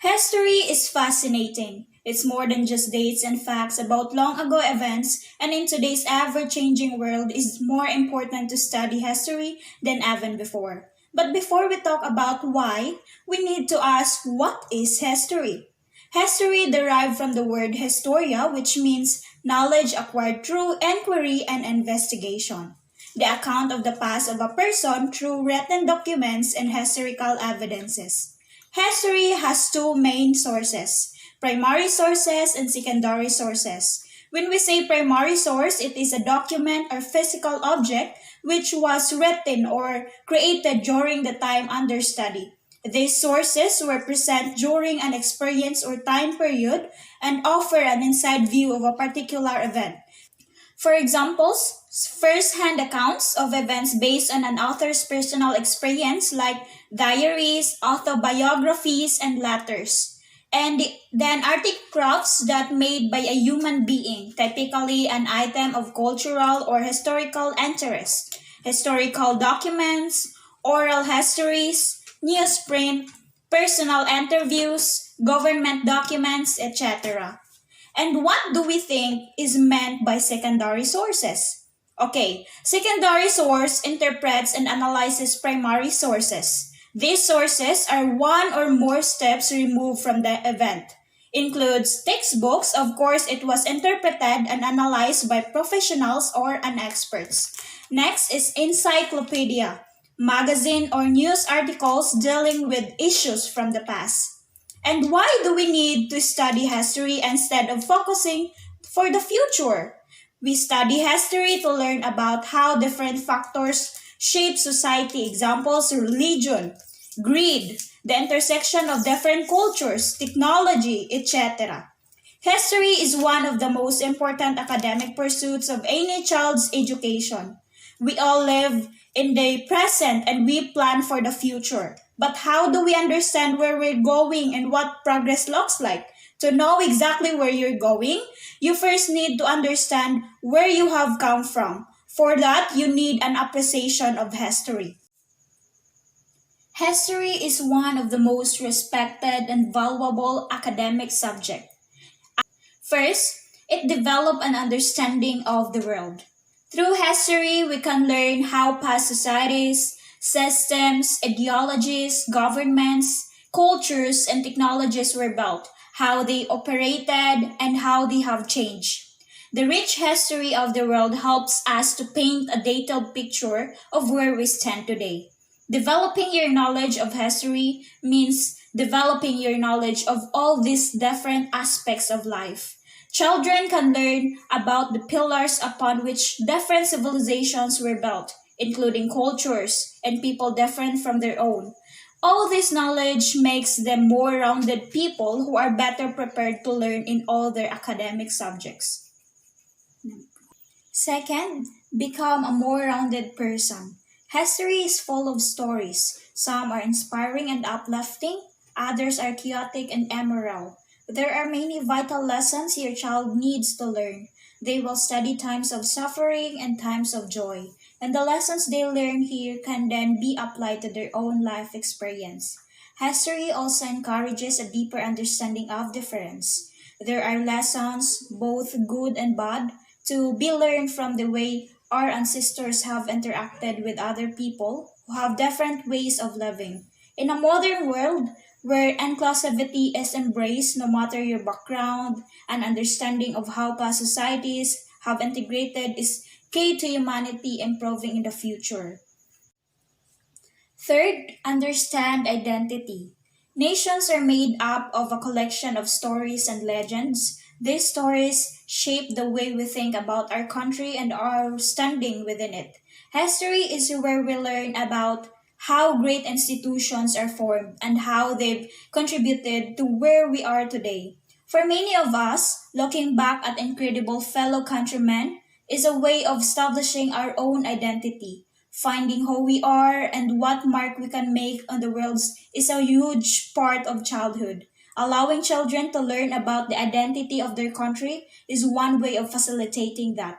History is fascinating. It's more than just dates and facts about long ago events, and in today's ever changing world, it's more important to study history than ever before. But before we talk about why, we need to ask what is history? History derived from the word historia, which means knowledge acquired through inquiry and investigation. The account of the past of a person through written documents and historical evidences. History has two main sources, primary sources and secondary sources. When we say primary source, it is a document or physical object which was written or created during the time under study. These sources were present during an experience or time period and offer an inside view of a particular event. For examples, first-hand accounts of events based on an author's personal experience like diaries, autobiographies, and letters. And then artifacts that made by a human being, typically an item of cultural or historical interest, historical documents, oral histories, newsprint, personal interviews, government documents, etc. And what do we think is meant by secondary sources? Okay, secondary source interprets and analyzes primary sources. These sources are one or more steps removed from the event. Includes textbooks, of course it was interpreted and analyzed by professionals or an experts. Next is encyclopedia, magazine or news articles dealing with issues from the past. And why do we need to study history instead of focusing for the future? We study history to learn about how different factors shape society, examples, religion, greed, the intersection of different cultures, technology, etc. History is one of the most important academic pursuits of any child's education. We all live in the present and we plan for the future. But how do we understand where we're going and what progress looks like? To know exactly where you're going, you first need to understand where you have come from. For that, you need an appreciation of history. History is one of the most respected and valuable academic subjects. First, it develops an understanding of the world. Through history, we can learn how past societies, systems, ideologies, governments, cultures, and technologies were built, how they operated, and how they have changed. The rich history of the world helps us to paint a detailed picture of where we stand today. Developing your knowledge of history means developing your knowledge of all these different aspects of life. Children can learn about the pillars upon which different civilizations were built, including cultures and people different from their own. All this knowledge makes them more rounded people who are better prepared to learn in all their academic subjects. Second, become a more rounded person. History is full of stories. Some are inspiring and uplifting, others are chaotic and immoral. There are many vital lessons your child needs to learn. They will study times of suffering and times of joy, and the lessons they learn here can then be applied to their own life experience. History also encourages a deeper understanding of difference. There are lessons, both good and bad, to be learned from the way our ancestors have interacted with other people who have different ways of living. In a modern world, where inclusivity is embraced no matter your background, an understanding of how past societies have integrated is key to humanity improving in the future. Third, understand identity. Nations are made up of a collection of stories and legends. These stories shape the way we think about our country and our standing within it. History is where we learn about how great institutions are formed and how they've contributed to where we are today. For many of us, looking back at incredible fellow countrymen is a way of establishing our own identity. Finding who we are and what mark we can make on the world is a huge part of childhood. Allowing children to learn about the identity of their country is one way of facilitating that.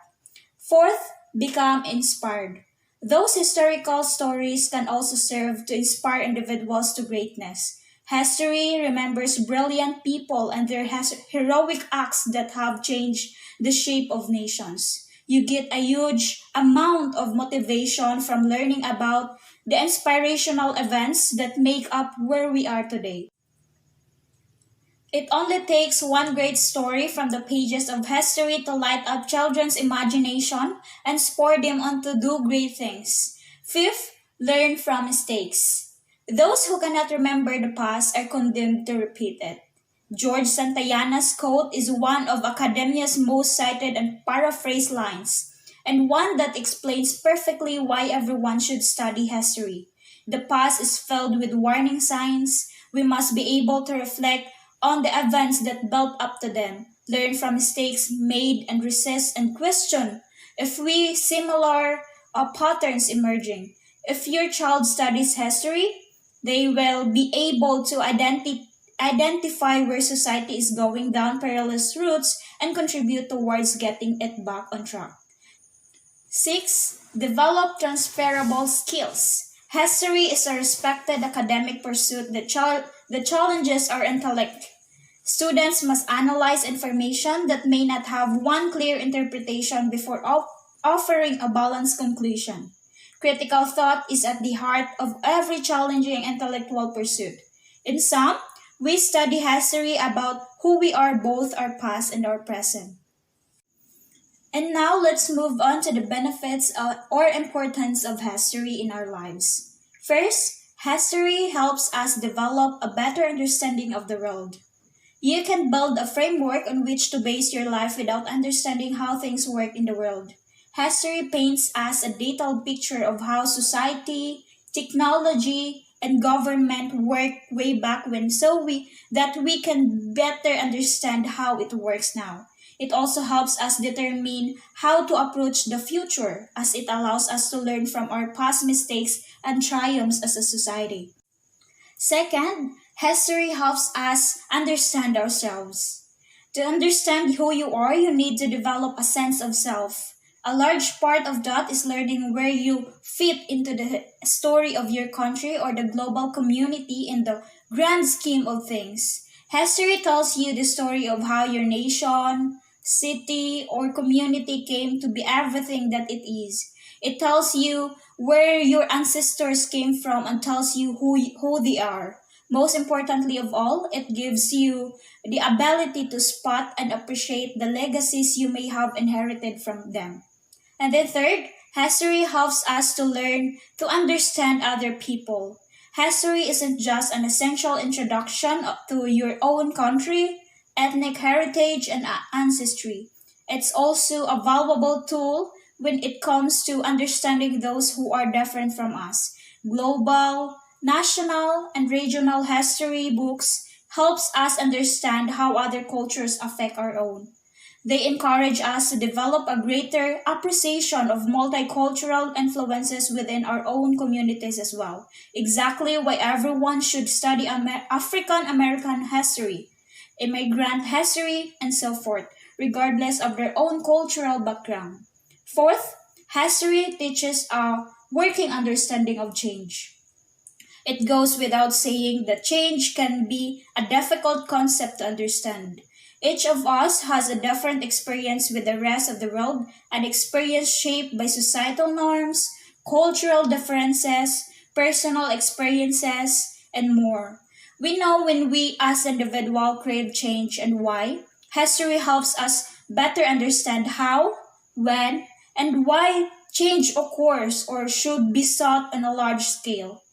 Fourth, become inspired. Those historical stories can also serve to inspire individuals to greatness. History remembers brilliant people and their heroic acts that have changed the shape of nations. You get a huge amount of motivation from learning about the inspirational events that make up where we are today. It only takes one great story from the pages of history to light up children's imagination and spur them on to do great things. Fifth, learn from mistakes. Those who cannot remember the past are condemned to repeat it. George Santayana's quote is one of academia's most cited and paraphrased lines, and one that explains perfectly why everyone should study history. The past is filled with warning signs. We must be able to reflect on the events that built up to them, learn from mistakes made and resist and question if we similar patterns emerging. If your child studies history, they will be able to identify where society is going down perilous routes and contribute towards getting it back on track. 6. Develop transferable skills. History is a respected academic pursuit that challenges our intellect. Students must analyze information that may not have one clear interpretation before offering a balanced conclusion. Critical thought is at the heart of every challenging intellectual pursuit. In sum, we study history about who we are, both our past and our present. And now let's move on to the benefits or importance of history in our lives. First, history helps us develop a better understanding of the world. You can build a framework on which to base your life without understanding how things work in the world. History paints us a detailed picture of how society, technology, and government worked way back when that we can better understand how it works now. It also helps us determine how to approach the future as it allows us to learn from our past mistakes and triumphs as a society. Second, history helps us understand ourselves. To understand who you are, you need to develop a sense of self. A large part of that is learning where you fit into the story of your country or the global community in the grand scheme of things. History tells you the story of how your nation, city, or community came to be everything that it is. It tells you where your ancestors came from and tells you who they are. Most importantly of all, it gives you the ability to spot and appreciate the legacies you may have inherited from them. And then third, history helps us to learn to understand other people. History isn't just an essential introduction to your own country, ethnic heritage, and ancestry. It's also a valuable tool when it comes to understanding those who are different from us. Global, national, and regional history books helps us understand how other cultures affect our own. They encourage us to develop a greater appreciation of multicultural influences within our own communities as well. Exactly why everyone should study African American history, immigrant history, and so forth, regardless of their own cultural background. Fourth, history teaches a working understanding of change. It goes without saying that change can be a difficult concept to understand. Each of us has a different experience with the rest of the world, an experience shaped by societal norms, cultural differences, personal experiences, and more. We know when we as individuals crave change and why. History helps us better understand how, when, and why change occurs or should be sought on a large scale.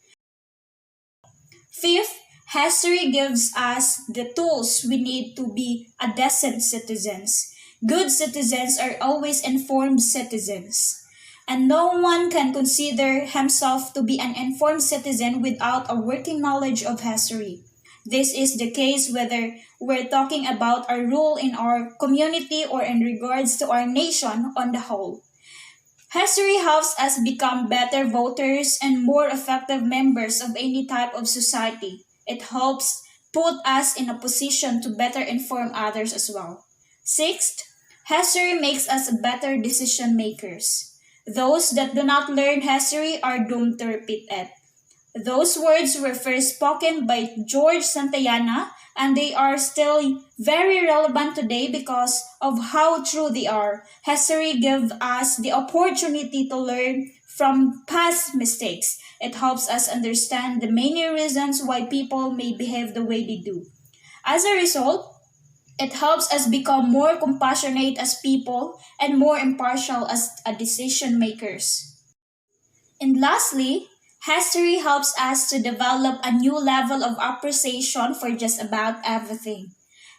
Fifth, history gives us the tools we need to be a decent citizens. Good citizens are always informed citizens. And no one can consider himself to be an informed citizen without a working knowledge of history. This is the case whether we're talking about our role in our community or in regards to our nation on the whole. History helps us become better voters and more effective members of any type of society. It helps put us in a position to better inform others as well. Sixth, history makes us better decision makers. Those that do not learn history are doomed to repeat it. Those words were first spoken by George Santayana, and they are still very relevant today because of how true they are. History gives us the opportunity to learn from past mistakes. It helps us understand the many reasons why people may behave the way they do. As a result, it helps us become more compassionate as people and more impartial as a decision makers. And lastly, history helps us to develop a new level of appreciation for just about everything.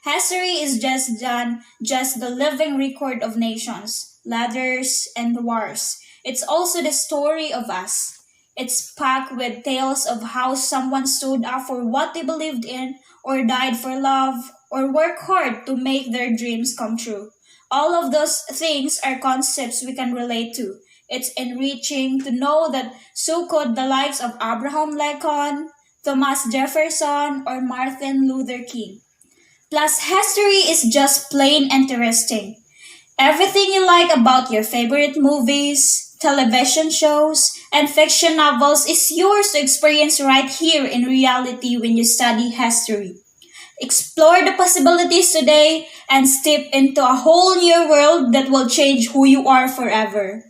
History is just the living record of nations, ladders, and wars. It's also the story of us. It's packed with tales of how someone stood up for what they believed in, or died for love, or worked hard to make their dreams come true. All of those things are concepts we can relate to. It's enriching to know that so could the likes of Abraham Lincoln, Thomas Jefferson, or Martin Luther King. Plus, history is just plain interesting. Everything you like about your favorite movies, television shows, and fiction novels is yours to experience right here in reality when you study history. Explore the possibilities today and step into a whole new world that will change who you are forever.